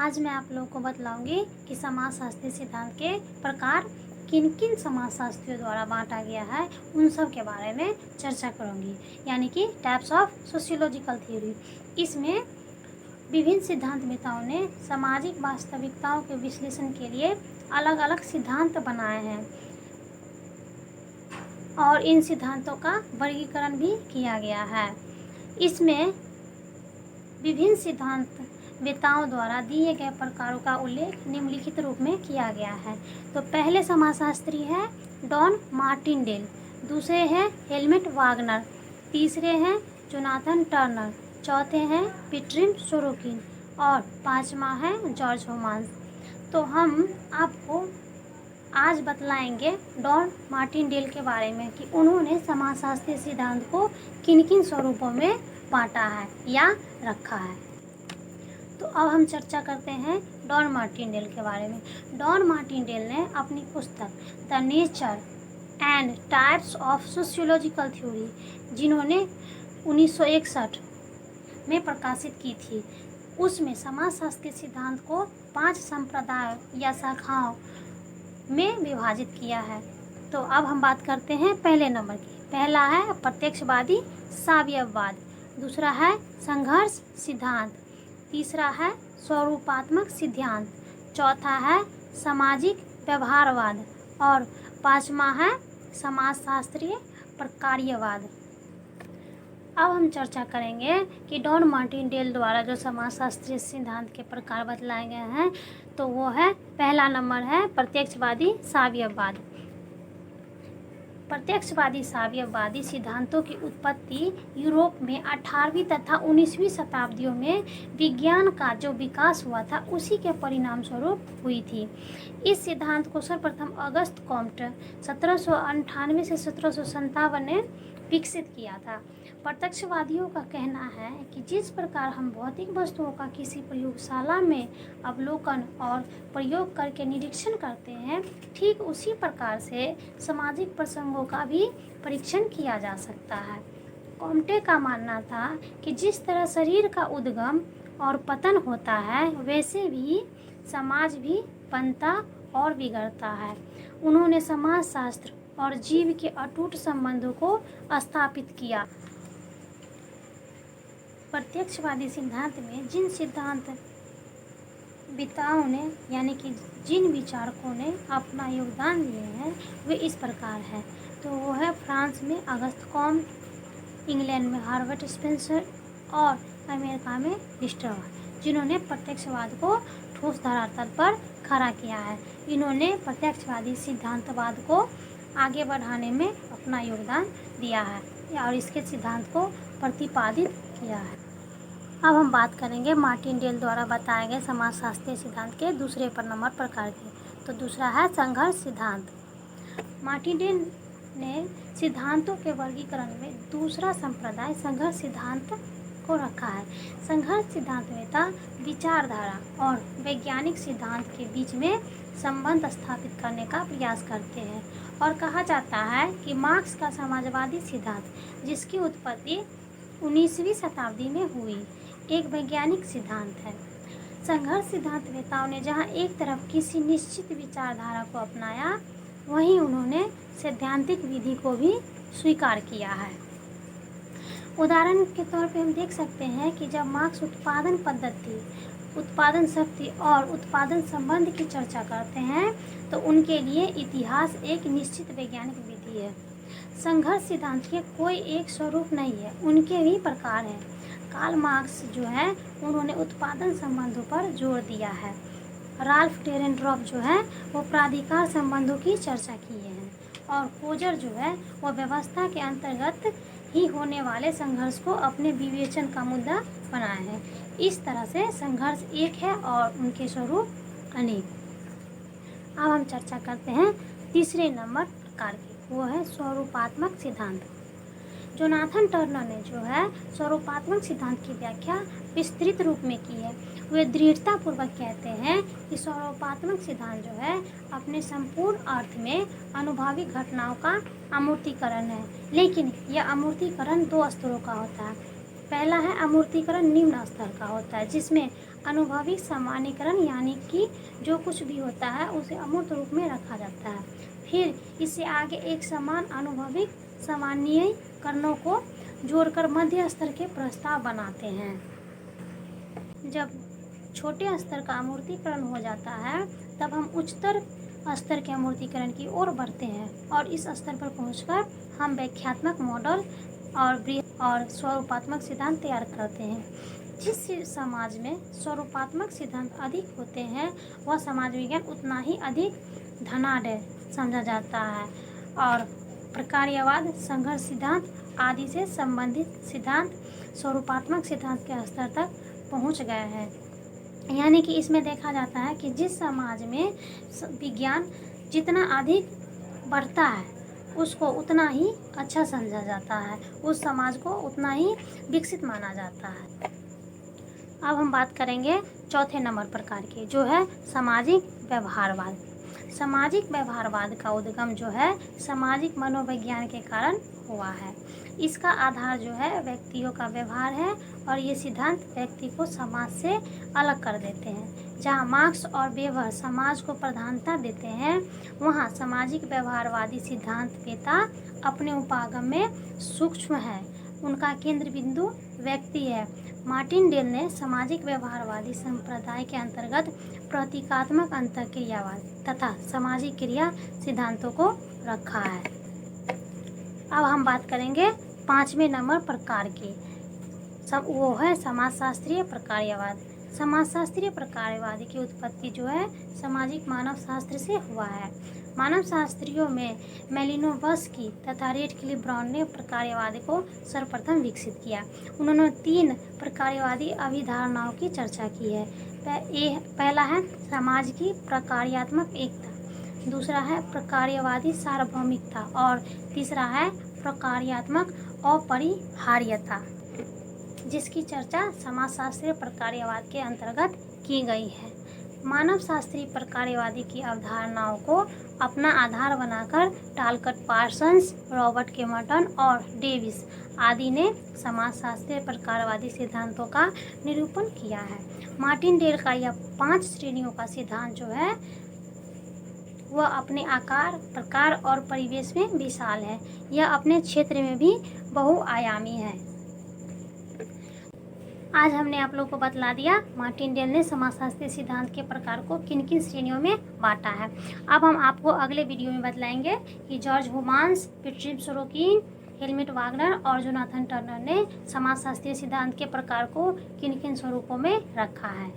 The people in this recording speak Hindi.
आज मैं आप लोगों को बतलाऊंगी कि समाजशास्त्री सिद्धांत के प्रकार किन किन समाजशास्त्रियों द्वारा बांटा गया है, उन सब के बारे में चर्चा करूंगी, यानी कि टाइप्स ऑफ सोशियोलॉजिकल थ्योरी। इसमें विभिन्न सिद्धांतवेताओं ने सामाजिक वास्तविकताओं के विश्लेषण के लिए अलग अलग सिद्धांत बनाए हैं और इन सिद्धांतों का वर्गीकरण भी किया गया है। इसमें विभिन्न सिद्धांतवेताओं द्वारा दिए गए प्रकारों का उल्लेख निम्नलिखित रूप में किया गया है। तो पहले समाजशास्त्री है डॉन मार्टिनडेल, दूसरे हैं हेलमट वागनर, तीसरे हैं जोनाथन टर्नर, चौथे हैं पीटरिन सोरोकिन और पांचवा है जॉर्ज होमान्स। तो हम आपको आज बतलाएंगे डॉन मार्टिनडेल के बारे में कि उन्होंने समाजशास्त्रीय सिद्धांत को किन किन स्वरूपों में बांटा है या रखा है। तो अब हम चर्चा करते हैं डॉन मार्टिनडेल के बारे में। डॉन मार्टिनडेल ने अपनी पुस्तक the nature and types of sociological theory, जिन्होंने 1961 में प्रकाशित की थी, उसमें समाजशास्त्र के सिद्धांत को 5 संप्रदाय या शाखाओं में विभाजित किया है। तो अब हम बात करते हैं पहले नंबर की। पहला है प्रत्यक्षवादी साम्यवाद, दूसरा है संघर्ष सिद्धांत, तीसरा है स्वरूपात्मक सिद्धांत, चौथा है सामाजिक व्यवहारवाद और पांचवा है समाजशास्त्रीय प्रकार्यवाद। अब हम चर्चा करेंगे कि डॉन मार्टिनडेल द्वारा जो समाजशास्त्रीय सिद्धांत के प्रकार बतलाए गए हैं, तो वो है पहला नंबर है प्रत्यक्षवादी साम्यवाद। प्रत्यक्षवादी साम्यवादी सिद्धांतों की उत्पत्ति यूरोप में 18वीं तथा 19वीं शताब्दियों में विज्ञान का जो विकास हुआ था, उसी के परिणाम स्वरूप हुई थी। इस सिद्धांत को सर्वप्रथम अगस्त कॉम्ट 1798 से 1757 ने विकसित किया था। प्रत्यक्षवादियों का कहना है कि जिस प्रकार हम भौतिक वस्तुओं का किसी प्रयोगशाला में अवलोकन और प्रयोग करके निरीक्षण करते हैं, ठीक उसी प्रकार से सामाजिक प्रसंगों का भी परीक्षण किया जा सकता है। कॉम्टे का मानना था कि जिस तरह शरीर का उद्गम और पतन होता है, वैसे भी समाज भी बनता और बिगड़ता है। उन्होंने समाजशास्त्र और जीव के अटूट संबंधों को स्थापित किया। प्रत्यक्षवादी सिद्धांत में जिन सिद्धांतविताओं ने, यानी कि जिन विचारकों ने अपना योगदान दिए हैं, वे इस प्रकार हैं। तो वो है फ्रांस में अगस्त कॉम्ट, इंग्लैंड में हर्बर्ट स्पेंसर और अमेरिका में लिस्टर, जिन्होंने प्रत्यक्षवाद को ठोस धरातल पर खड़ा किया है। इन्होंने प्रत्यक्षवादी सिद्धांतवाद को आगे बढ़ाने में अपना योगदान दिया है और इसके सिद्धांत को प्रतिपादित किया है। अब हम बात करेंगे मार्टिनडेल द्वारा बताए गए समाजशास्त्रीय सिद्धांत के दूसरे नंबर प्रकार के। तो दूसरा है संघर्ष सिद्धांत। मार्टिनडेल ने सिद्धांतों के वर्गीकरण में दूसरा संप्रदाय संघर्ष सिद्धांत को रखा है। संघर्ष सिद्धांतवेता विचारधारा और वैज्ञानिक सिद्धांत के बीच में संबंध स्थापित करने का प्रयास करते हैं और कहा जाता है कि मार्क्स का समाजवादी सिद्धांत, जिसकी उत्पत्ति 19वीं शताब्दी में हुई, एक वैज्ञानिक सिद्धांत है। संघर्ष सिद्धांतवेताओं ने जहां एक तरफ किसी निश्चित विचारधारा को अपनाया, वहीं उन्होंने सैद्धांतिक विधि को भी स्वीकार किया है। उदाहरण के तौर पे हम देख सकते हैं कि जब मार्क्स उत्पादन पद्धति, उत्पादन शक्ति और उत्पादन संबंध की चर्चा करते हैं, तो उनके लिए इतिहास एक निश्चित वैज्ञानिक विधि है। संघर्ष सिद्धांत के कोई एक स्वरूप नहीं है, उनके भी प्रकार हैं। कार्ल मार्क्स जो है, उन्होंने उत्पादन संबंधों पर जोर दिया है। राल्फ डेरेनड्रॉप जो है, वो प्राधिकार संबंधों की चर्चा किए हैं और कोजर जो है, वो व्यवस्था के अंतर्गत ही होने वाले संघर्ष को अपने विवेचन का मुद्दा बनाए हैं। इस तरह से संघर्ष एक है और उनके स्वरूप अनेक। अब हम चर्चा करते हैं तीसरे नंबर प्रकार की, वो है स्वरूपात्मक सिद्धांत। जोनाथन टर्नर ने जो है स्वरूपात्मक सिद्धांत की व्याख्या विस्तृत रूप में की है। वे दृढ़तापूर्वक कहते हैं कि स्वरूपात्मक सिद्धांत जो है, अपने संपूर्ण अर्थ में अनुभवी घटनाओं का अमूर्तीकरण है, लेकिन यह अमूर्तीकरण 2 स्तरों का होता है। पहला है अमूर्तीकरण निम्न स्तर का होता है, जिसमें अनुभविक सामान्यीकरण, यानी कि जो कुछ भी होता है उसे अमूर्त रूप में रखा जाता है। फिर इससे आगे एक समान अनुभविक सामान्यीकरणों को जोड़कर मध्य स्तर के प्रस्ताव बनाते हैं। जब छोटे स्तर का अमूर्तीकरण हो जाता है तब हम उच्चतर स्तर के अमूर्तीकरण की ओर बढ़ते हैं और इस स्तर पर पहुंचकर हम व्याख्यात्मक मॉडल और स्वरूपात्मक सिद्धांत तैयार करते हैं। जिस समाज में स्वरूपात्मक सिद्धांत अधिक होते हैं वह समाज विज्ञान उतना ही अधिक धनाढ्य समझा जाता है और प्रकार्यवाद, संघर्ष सिद्धांत आदि से संबंधित सिद्धांत स्वरूपात्मक सिद्धांत के स्तर तक पहुंच गए हैं। यानी कि इसमें देखा जाता है कि जिस समाज में विज्ञान जितना अधिक बढ़ता है उसको उतना ही अच्छा समझा जाता है, उस समाज को उतना ही विकसित माना जाता है। अब हम बात करेंगे चौथे नंबर प्रकार की, जो है सामाजिक व्यवहारवाद। सामाजिक व्यवहारवाद का उद्गम जो है सामाजिक मनोविज्ञान के कारण हुआ है। इसका आधार जो है व्यक्तियों का व्यवहार है और ये सिद्धांत व्यक्ति को समाज से अलग कर देते हैं। जहाँ मार्क्स और वेबर समाज को प्रधानता देते हैं वहाँ सामाजिक व्यवहारवादी सिद्धांतवेत्ता अपने उपागम में सूक्ष्म है, उनका केंद्र बिंदु व्यक्ति है। मार्टिन डेल ने सामाजिक व्यवहारवादी संप्रदाय के अंतर्गत प्रतीकात्मक अंतःक्रियावाद तथा सामाजिक क्रिया सिद्धांतों को रखा है। अब हम बात करेंगे 5वें नंबर प्रकार की, वो है समाजशास्त्रीय प्रकार्यवाद। समाजशास्त्रीय प्रकार्यवाद की उत्पत्ति जो है सामाजिक मानव शास्त्र से हुआ है। मानव शास्त्रियों में मेलिनोवस्की तथा रेडक्लिफ ब्राउन ने प्रकार्यवाद को सर्वप्रथम विकसित किया। उन्होंने 3 प्रकार्यवादी अभिधारणाओं की चर्चा की है। पहला है समाज की प्रकार्यात्मक एकता, दूसरा है प्रकार्यवादी सार्वभौमिकता और तीसरा है प्रकार्यात्मक अपरिहार्यता, जिसकी चर्चा समाजशास्त्रीय प्रकार्यवाद के अंतर्गत की गई है। मानव शास्त्रीय प्रकार्यवादी की अवधारणाओं को अपना आधार बनाकर टालकट पार्सन्स, रॉबर्ट के मर्टन और डेविस आदि ने समाजशास्त्रीय प्रकारवादी सिद्धांतों का निरूपण किया है। मार्टिन डेल का यह 5 श्रेणियों का सिद्धांत जो है वह अपने आकार, प्रकार और परिवेश में विशाल है। यह अपने क्षेत्र में भी बहुआयामी है। आज हमने आप लोगों को बतला दिया मार्टिन डेल ने समाजशास्त्रीय सिद्धांत के प्रकार को किन किन श्रेणियों में बांटा है। अब हम आपको अगले वीडियो में बतलाएंगे कि George Homans, Peter Sorokin, Helmut Wagner और जोनाथन टर्नर ने समाजशास्त्रीय सिद्धांत के प्रकार को किन किन स्वरूपों में रखा है।